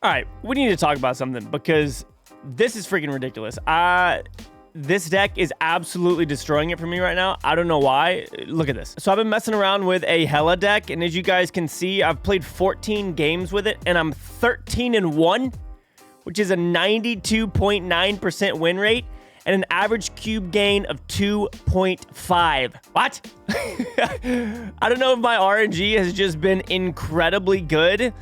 All right, we need to talk about something because this is freaking ridiculous. This deck is absolutely destroying it for me right now. I don't know why. Look at this. So I've been messing around with a Hela deck, and as you guys can see, I've played 14 games with it, and I'm 13-1, which is a 92.9% win rate and an average cube gain of 2.5. What? I don't know if my RNG has just been incredibly good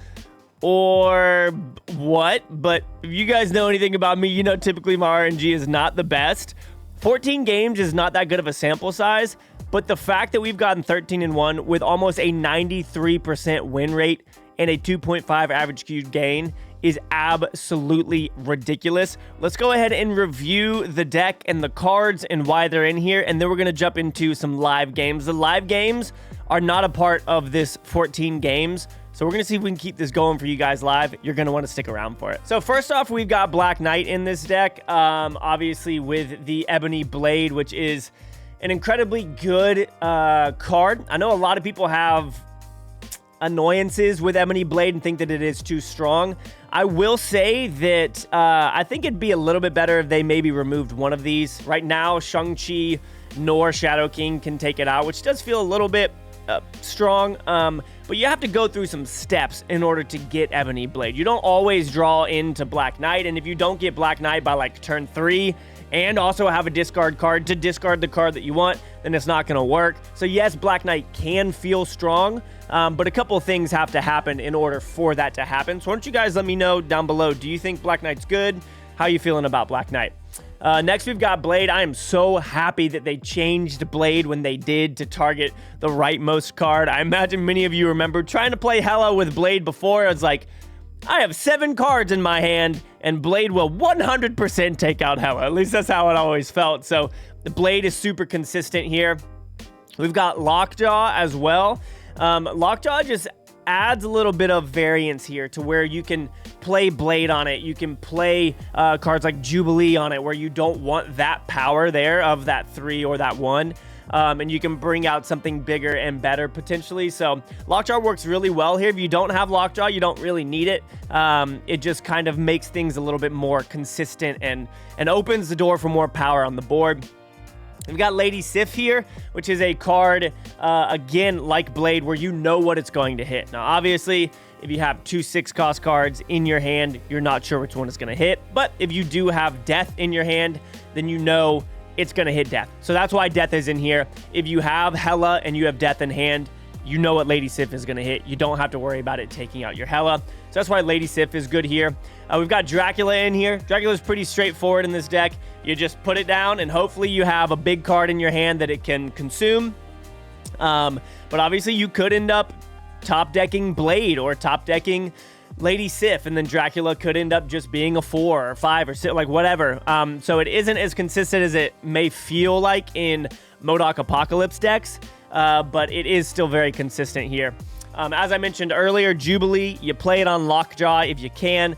or what, but if you guys know anything about me, you know typically my RNG is not the best. 14 games is not that good of a sample size, but the fact that we've gotten 13-1 with almost a 93% win rate and a 2.5 average cube gain is absolutely ridiculous. Let's go ahead and review the deck and the cards and why they're in here, and then we're going to jump into some live games. The live games are not a part of this 14 games, so we're going to see if we can keep this going for you guys live. You're going to want to stick around for it. So first off, we've got Black Knight in this deck, obviously with the Ebony Blade, which is an incredibly good card. I know a lot of people have annoyances with Ebony Blade and think that it is too strong. I will say that I think it'd be a little bit better if they maybe removed one of these. Right now, Shang-Chi nor Shadow King can take it out, which does feel a little bit strong, but you have to go through some steps in order to get Ebony Blade. You don't always draw into Black Knight, and if you don't get Black Knight by like turn 3 and also have a discard card to discard the card that you want, then it's not going to work. So yes, Black Knight can feel strong, but a couple of things have to happen in order for that to happen. So why don't you guys let me know down below, do you think Black Knight's good? How are you feeling about Black Knight? Next, we've got Blade. I am so happy that they changed Blade when they did to target the rightmost card. I imagine many of you remember trying to play Hela with Blade before. It's like, I have 7 cards in my hand, and Blade will 100% take out Hela. At least that's how it always felt. So the Blade is super consistent here. We've got Lockjaw as well. Lockjaw just adds a little bit of variance here to where you can play Blade on it. You can play cards like Jubilee on it where you don't want that power there of that 3 or that 1. And you can bring out something bigger and better potentially. So Lockjaw works really well here. If you don't have Lockjaw, you don't really need it. It just kind of makes things a little bit more consistent and opens the door for more power on the board. We've got Lady Sif here, which is a card, again, like Blade, where you know what it's going to hit. Now, obviously, if you have 2 6-cost cards in your hand, you're not sure which one is going to hit. But if you do have Death in your hand, then you know it's going to hit Death. So that's why Death is in here. If you have Hela and you have Death in hand, you know what Lady Sif is going to hit. You don't have to worry about it taking out your Hela. So that's why Lady Sif is good here. We've got Dracula in here. Dracula is pretty straightforward in this deck. You just put it down, and hopefully you have a big card in your hand that it can consume. But obviously you could end up top-decking Blade or top-decking Lady Sif, and then Dracula could end up just being a 4 or 5 or 6, like whatever. So it isn't as consistent as it may feel like in MODOK Apocalypse decks, but it is still very consistent here. As I mentioned earlier, Jubilee, you play it on Lockjaw if you can.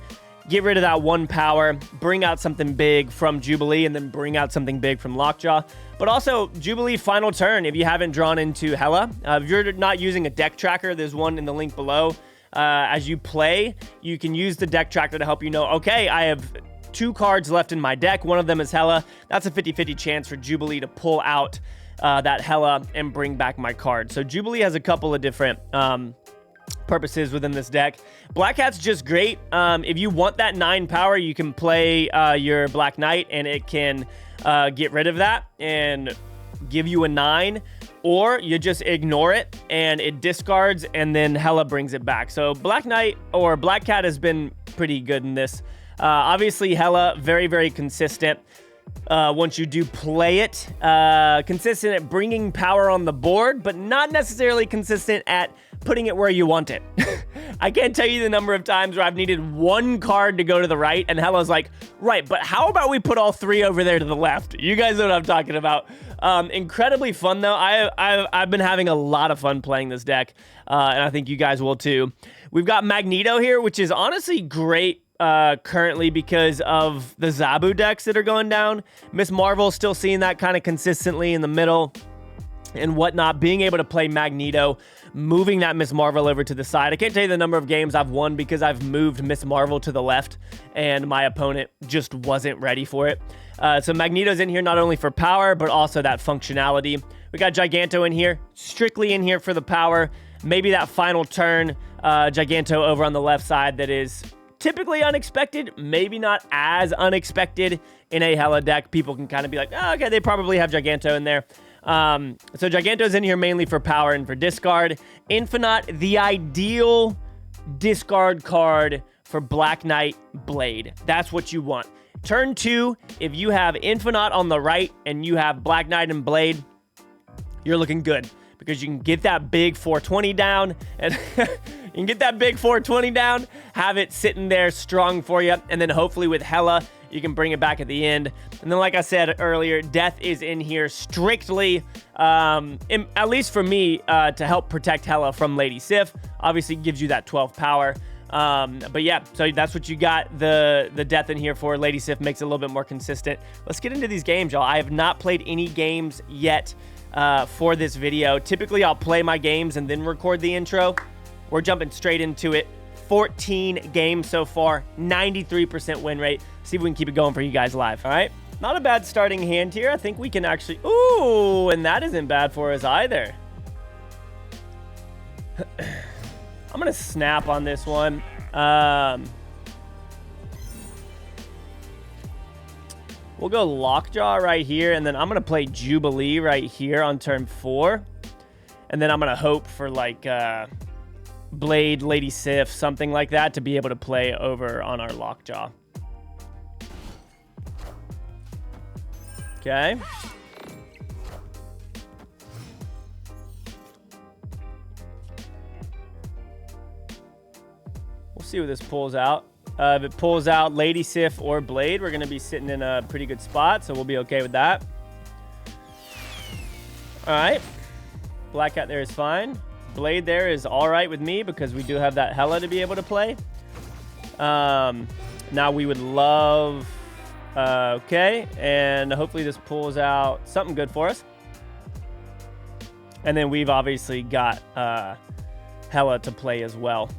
Get rid of that 1 power, bring out something big from Jubilee, and then bring out something big from Lockjaw. But also, Jubilee final turn if you haven't drawn into Hela. If you're not using a deck tracker, there's one in the link below. As you play, you can use the deck tracker to help you know, okay, I have 2 cards left in my deck. One of them is Hela. That's a 50-50 chance for Jubilee to pull out that Hela and bring back my card. So Jubilee has a couple of different purposes within this deck. Black Cat's just great. If you want that 9 power, you can play your Black Knight and it can get rid of that and give you a 9, or you just ignore it and it discards and then Hela brings it back. So Black Knight or Black Cat has been pretty good in this. Obviously Hela, very, very consistent. Once you do play it, consistent at bringing power on the board, but not necessarily consistent at putting it where you want it. I can't tell you the number of times where I've needed 1 card to go to the right, and Hela's like, right, but how about we put all 3 over there to the left? You guys know what I'm talking about. Incredibly fun, though. I've been having a lot of fun playing this deck, and I think you guys will, too. We've got Magneto here, which is honestly great currently because of the Zabu decks that are going down. Miss Marvel still seeing that kind of consistently in the middle. and whatnot, being able to play Magneto, moving that Miss Marvel over to the side. I can't tell you the number of games I've won because I've moved Miss Marvel to the left and my opponent just wasn't ready for it. So Magneto's in here not only for power, but also that functionality. We got Giganto in here, strictly in here for the power. Maybe that final turn, Giganto over on the left side that is typically unexpected, maybe not as unexpected in a Hela deck. People can kind of be like, oh, okay, they probably have Giganto in there. So Giganto's in here mainly for power and for discard. Infinite, the ideal discard card for Black Knight Blade. That's what you want. Turn 2, if you have Infinite on the right and you have Black Knight and Blade, you're looking good because you can get that big 420 down and you can get that big 420 down, have it sitting there strong for you, and then hopefully with Hela, you can bring it back at the end. And then, like I said earlier, Death is in here strictly, at least for me, to help protect Hela from Lady Sif. Obviously, gives you that 12 power. But yeah, so that's what you got the Death in here for. Lady Sif makes it a little bit more consistent. Let's get into these games, y'all. I have not played any games yet for this video. Typically, I'll play my games and then record the intro. We're jumping straight into it. 14 games so far, 93% win rate. See if we can keep it going for you guys live. All right, not a bad starting hand here. I think we can actually, ooh, and that isn't bad for us either. I'm gonna snap on this one. We'll go Lockjaw right here, and then I'm gonna play Jubilee right here on turn 4, and then I'm gonna hope for like Blade, Lady Sif, something like that to be able to play over on our Lockjaw. Okay. We'll see what this pulls out. If it pulls out Lady Sif or Blade, we're going to be sitting in a pretty good spot, so we'll be okay with that. All right. Black Cat there is fine. Blade there is all right with me because we do have that Hela to be able to play. Now we would love... okay, and hopefully this pulls out something good for us. And then we've obviously got Hela to play as well.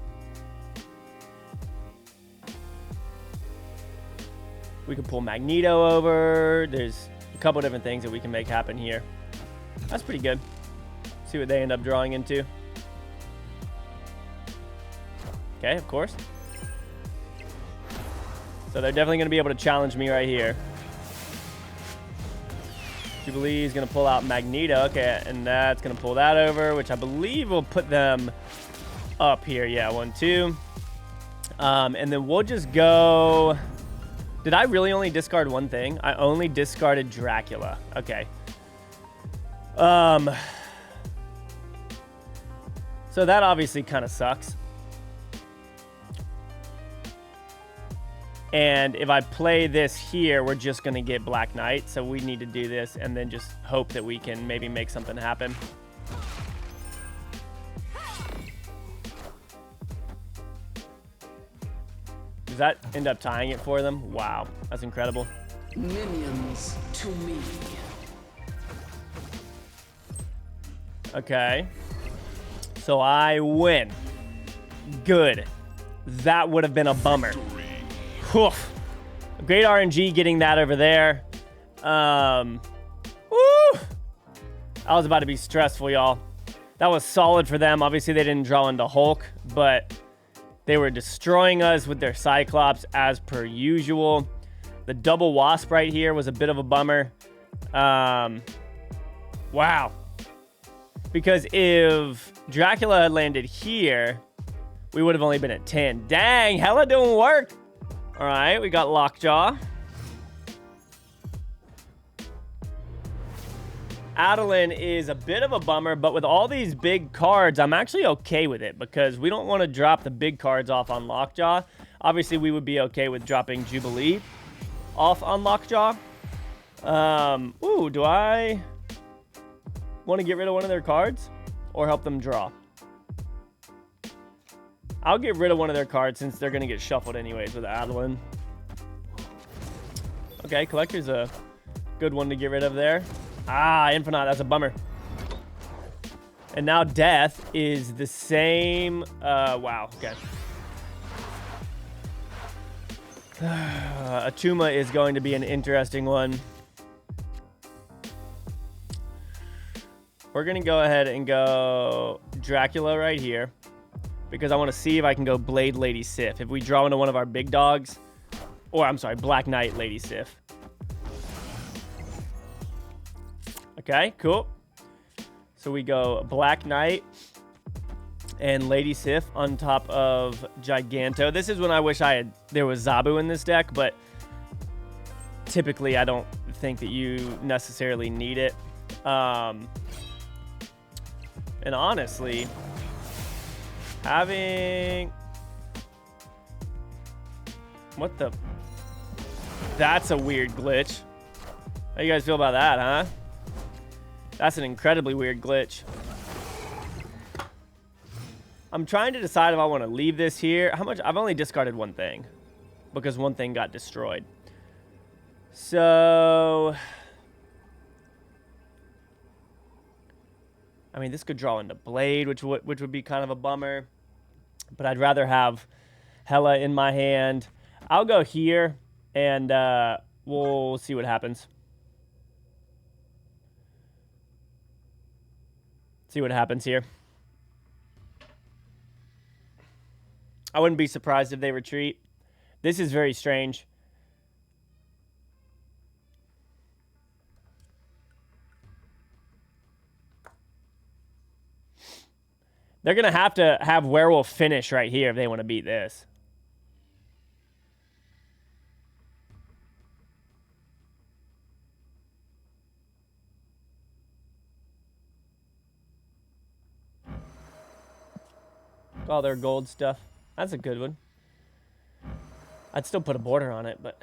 We can pull Magneto over. There's a couple different things that we can make happen here. That's pretty good. See what they end up drawing into. Okay, of course. So they're definitely going to be able to challenge me right here. Jubilee is going to pull out Magneto. Okay, and that's going to pull that over, which I believe will put them up here. Yeah, 1, 2. And then we'll just go... Did I really only discard one thing? I only discarded Dracula. Okay. So that obviously kind of sucks. And if I play this here, we're just going to get Black Knight. So we need to do this and then just hope that we can maybe make something happen. Does that end up tying it for them? Wow, that's incredible. Minions to me. Okay. So I win. Good. That would have been a bummer. Oof. Great RNG getting that over there. Woo! That was about to be stressful, y'all. That was solid for them. Obviously, they didn't draw into Hulk, but they were destroying us with their Cyclops as per usual. The double Wasp right here was a bit of a bummer. Wow. Because if Dracula had landed here, we would have only been at 10. Dang, Hela don't work. All right, we got Lockjaw. Adeline is a bit of a bummer, but with all these big cards, I'm actually okay with it because we don't want to drop the big cards off on Lockjaw. Obviously, we would be okay with dropping Jubilee off on Lockjaw. Ooh, do I want to get rid of one of their cards or help them draw? I'll get rid of one of their cards since they're going to get shuffled anyways with Adeline. Okay, Collector's a good one to get rid of there. Ah, Infinite, that's a bummer. And now death is the same. Wow. Okay. Atuma is going to be an interesting one. We're going to go ahead and go Dracula right here. Because I want to see if I can go Blade Lady Sif. If we draw into one of our big dogs. Or, I'm sorry, Black Knight Lady Sif. Okay, cool. So we go Black Knight and Lady Sif on top of Giganto. This is when I wish there was Zabu in this deck, but typically I don't think that you necessarily need it. And honestly, having... What the... That's a weird glitch. How you guys feel about that, huh? That's an incredibly weird glitch. I'm trying to decide if I want to leave this here. How much? I've only discarded one thing because one thing got destroyed. So, I mean, this could draw into Blade, which would be kind of a bummer. But I'd rather have Hela in my hand. I'll go here, and we'll see what happens. See what happens here. I wouldn't be surprised if they retreat. This is very strange. They're going to have Werewolf finish right here if they want to beat this. All their gold stuff. That's a good one. I'd still put a border on it, but...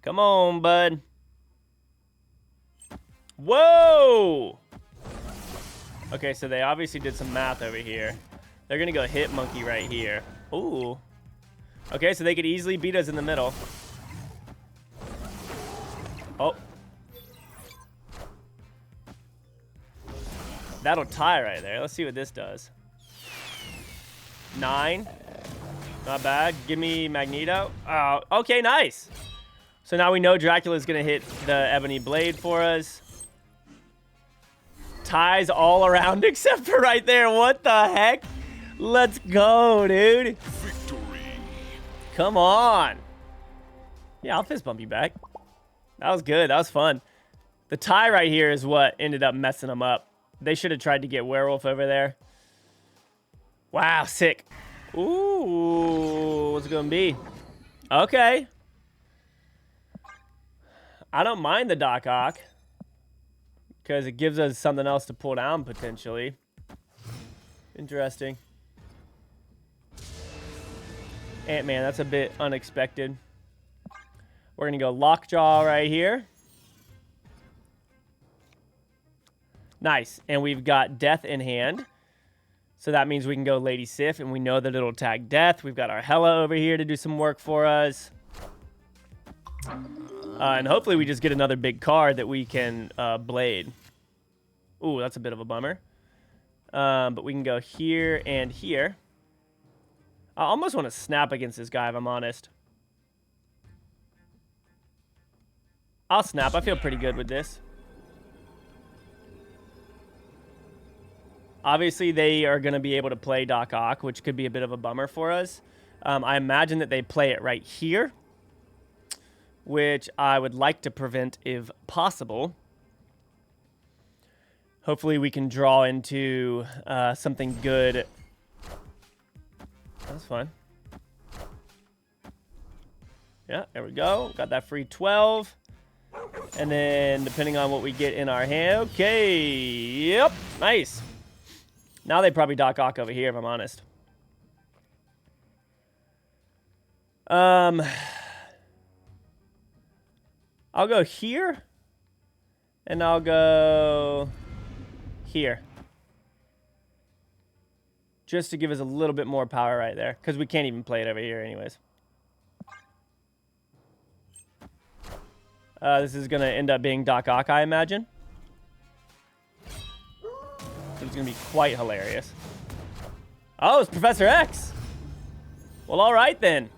Come on, bud. Whoa! Okay, so they obviously did some math over here. They're going to go hit monkey right here. Ooh. Okay, so they could easily beat us in the middle. Oh. That'll tie right there. Let's see what this does. 9. Not bad. Give me Magneto. Oh, okay, nice. So now we know Dracula's going to hit the Ebony Blade for us. Ties all around except for right there. What the heck? Let's go, dude. Victory. Come on. Yeah, I'll fist bump you back. That was good. That was fun. The tie right here is what ended up messing them up. They should have tried to get Werewolf over there. Wow, sick. Ooh, what's it going to be? Okay. I don't mind the Doc Ock. Because it gives us something else to pull down, potentially. Interesting. Ant-Man, that's a bit unexpected. We're going to go Lockjaw right here. Nice. And we've got Death in hand. So that means we can go Lady Sif, and we know that it'll tag Death. We've got our Hela over here to do some work for us. And hopefully we just get another big card that we can Blade. Ooh, that's a bit of a bummer. But we can go here and here. I almost want to snap against this guy, if I'm honest. I'll snap. I feel pretty good with this. Obviously, they are going to be able to play Doc Ock, which could be a bit of a bummer for us. I imagine that they play it right here, which I would like to prevent if possible. Hopefully, we can draw into something good. That's fine. Yeah, there we go. Got that free 12. And then, depending on what we get in our hand. Okay. Yep. Nice. Now they probably Doc Ock over here, if I'm honest. I'll go here. And I'll go here. Just to give us a little bit more power right there. Because we can't even play it over here anyways. This is going to end up being Doc Ock, I imagine. It's going to be quite hilarious. Oh, it's Professor X. Well, all right then.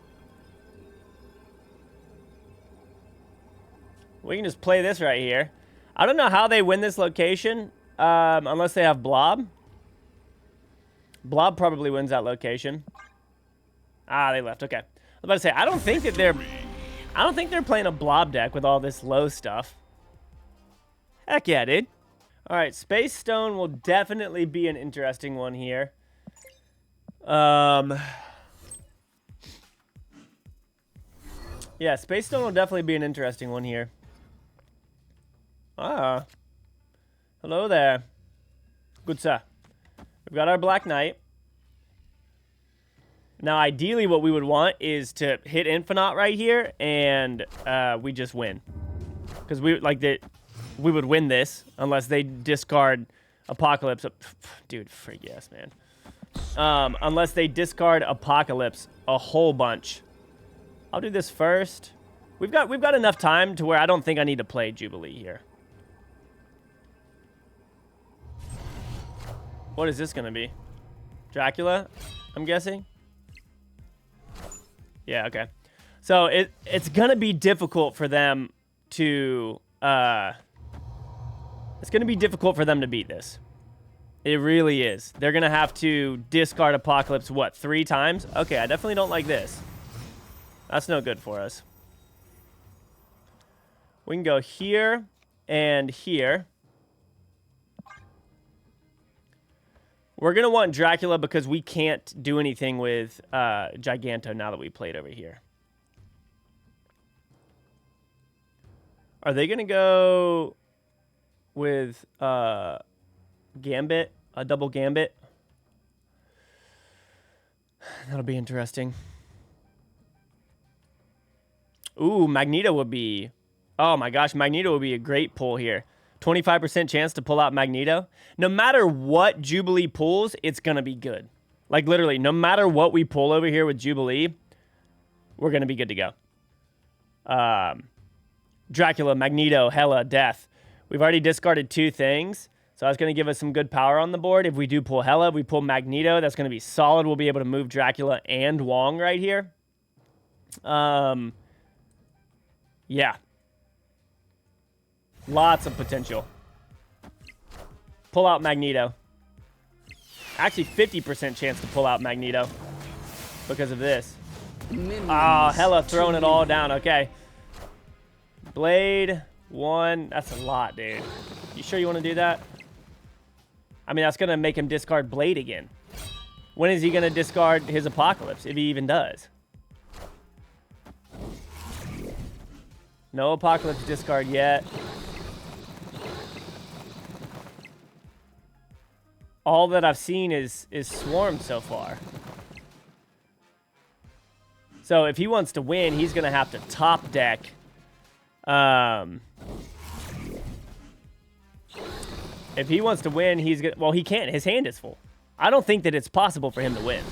We can just play this right here. I don't know how they win this location, unless they have Blob. Blob probably wins that location. Ah, they left. Okay. I was about to say, I don't think they're playing a Blob deck with all this low stuff. Heck yeah, dude. All right, Space Stone will definitely be an interesting one here. Yeah, Space Stone will definitely be an interesting one here. Ah. Hello there. Good sir. We've got our Black Knight. Now, ideally, what we would want is to hit Infinite right here, and we just win. Because we would win this unless they discard Apocalypse. Dude, freak yes, man. Unless they discard Apocalypse a whole bunch. I'll do this first. We've got enough time to where I don't think I need to play Jubilee here. What is this gonna be? Dracula, I'm guessing. Yeah, okay. So it's gonna be difficult for them to it's gonna be difficult for them to beat this. It really is. They're gonna have to discard Apocalypse, what, 3 times? Okay, I definitely don't like this. That's no good for us. We can go here and here. We're going to want Dracula because we can't do anything with Giganto now that we played over here. Are they going to go with Gambit, a double Gambit? That'll be interesting. Ooh, Magneto would be... Oh my gosh, Magneto would be a great pull here. 25% chance to pull out Magneto. No matter what Jubilee pulls, it's going to be good. Like, literally, no matter what we pull over here with Jubilee, we're going to be good to go. Dracula, Magneto, Hela, Death. We've already discarded 2 things, so that's going to give us some good power on the board. If we do pull Hela, we pull Magneto. That's going to be solid. We'll be able to move Dracula and Wong right here. Yeah. Lots of potential. Pull out Magneto. Actually, 50% chance to pull out Magneto because of this. Ah, Hela throwing it all down. Okay. Blade, 1. That's a lot, dude. You sure you want to do that? I mean, that's going to make him discard Blade again. When is he going to discard his Apocalypse, if he even does? No Apocalypse discard yet. All that I've seen is Swarm so far. So if he wants to win, he's going to have to top deck. If he wants to win, he's going to... Well, he can't. His hand is full. I don't think that it's possible for him to win.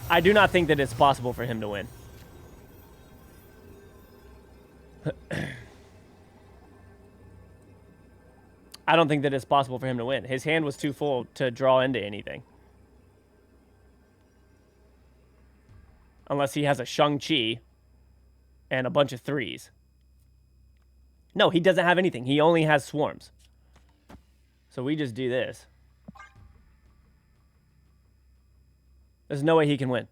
I do not think that it's possible for him to win. I don't think that it's possible for him to win. His hand was too full to draw into anything. Unless he has a Shang-Chi and a bunch of 3s. No, he doesn't have anything. He only has swarms. So we just do this. There's no way he can win.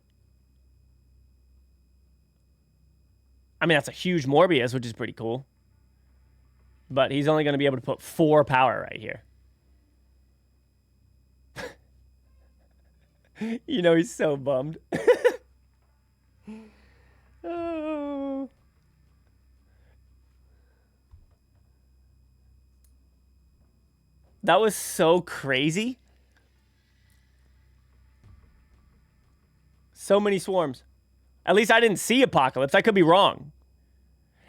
I mean, that's a huge Morbius, which is pretty cool. But he's only going to be able to put 4 power right here. You know, he's so bummed. Oh. That was so crazy. So many swarms. At least I didn't see Apocalypse. I could be wrong.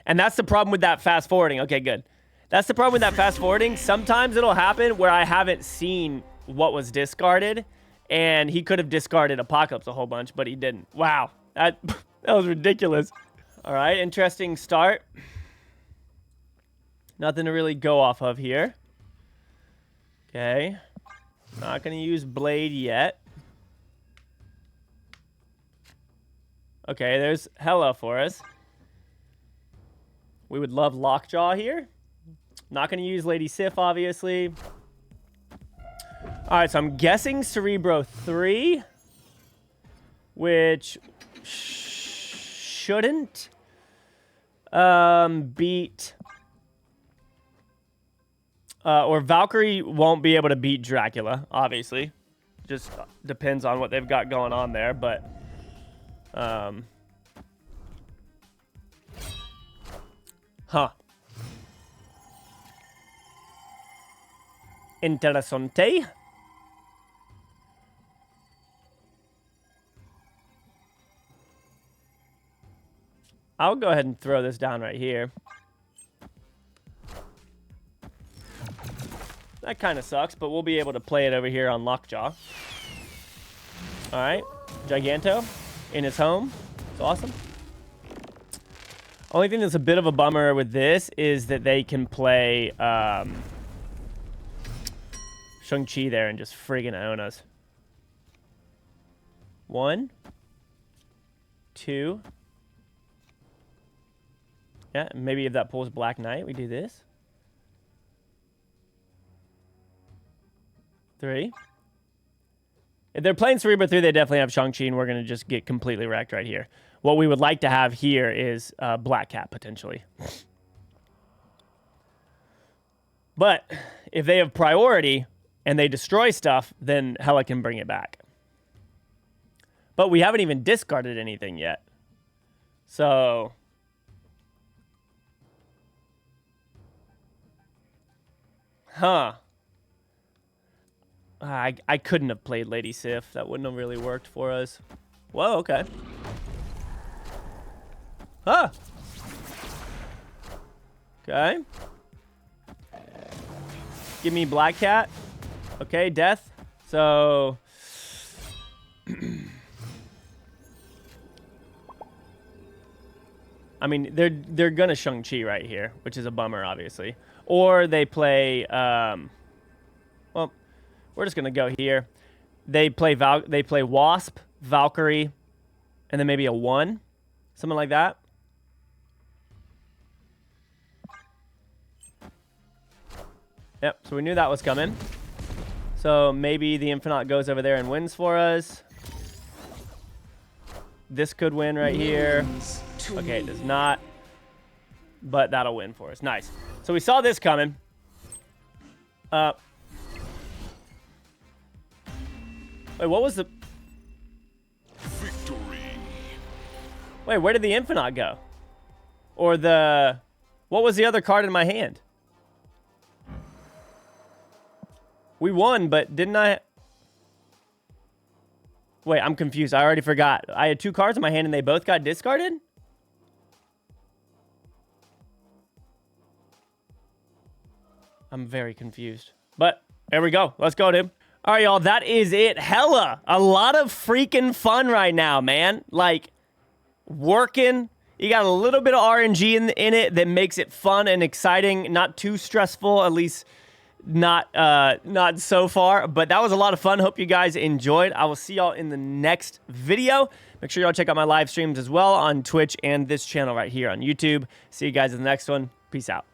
And that's the problem with that fast forwarding. Okay, good. That's the problem with that fast forwarding. Sometimes it'll happen where I haven't seen what was discarded, and he could have discarded Apocalypse a whole bunch, but he didn't. Wow, that was ridiculous. All right, interesting start. Nothing to really go off of here. Okay. Not going to use Blade yet. Okay, there's Hela for us. We would love Lockjaw here. Not going to use Lady Sif, obviously. All right, so I'm guessing Cerebro 3, which shouldn't beat... or Valkyrie won't be able to beat Dracula, obviously. Just depends on what they've got going on there, but... Huh. Interessante. I'll go ahead and throw this down right here. That kind of sucks, but we'll be able to play it over here on Lockjaw. All right. Giganto in his home. It's awesome. Only thing that's a bit of a bummer with this is that they can play Shang-Chi there and just friggin' own us. 1, 2. Yeah, maybe if that pulls Black Knight, we do this. 3. If they're playing Cerebro 3, they definitely have Shang-Chi, and we're going to just get completely wrecked right here. What we would like to have here is Black Cat, potentially. But if they have priority and they destroy stuff, then Hela can bring it back. But we haven't even discarded anything yet. So... Huh. I couldn't have played Lady Sif. That wouldn't have really worked for us. Whoa, okay. Huh. Okay. Give me Black Cat. Okay, death. So... I mean, they're gonna Shang-Chi right here, which is a bummer, obviously. Or they play... well, we're just gonna go here. They play Wasp, Valkyrie, and then maybe a 1. Something like that. Yep, so we knew that was coming. So maybe the Infinite goes over there and wins for us. This could win right here. Okay, it does not. But that'll win for us. Nice. So we saw this coming. Wait, what was the... Victory. Wait, where did the Infinite go? Or the... What was the other card in my hand? We won, but didn't I... Wait, I'm confused. I already forgot. I had 2 cards in my hand and they both got discarded? I'm very confused. But there we go. Let's go, dude. All right, y'all. That is it. Hela. A lot of freaking fun right now, man. Like, working. You got a little bit of RNG in it that makes it fun and exciting. Not too stressful, at least not so far. But that was a lot of fun. Hope you guys enjoyed. I will see y'all in the next video. Make sure y'all check out my live streams as well on Twitch and this channel right here on YouTube. See you guys in the next one. Peace out.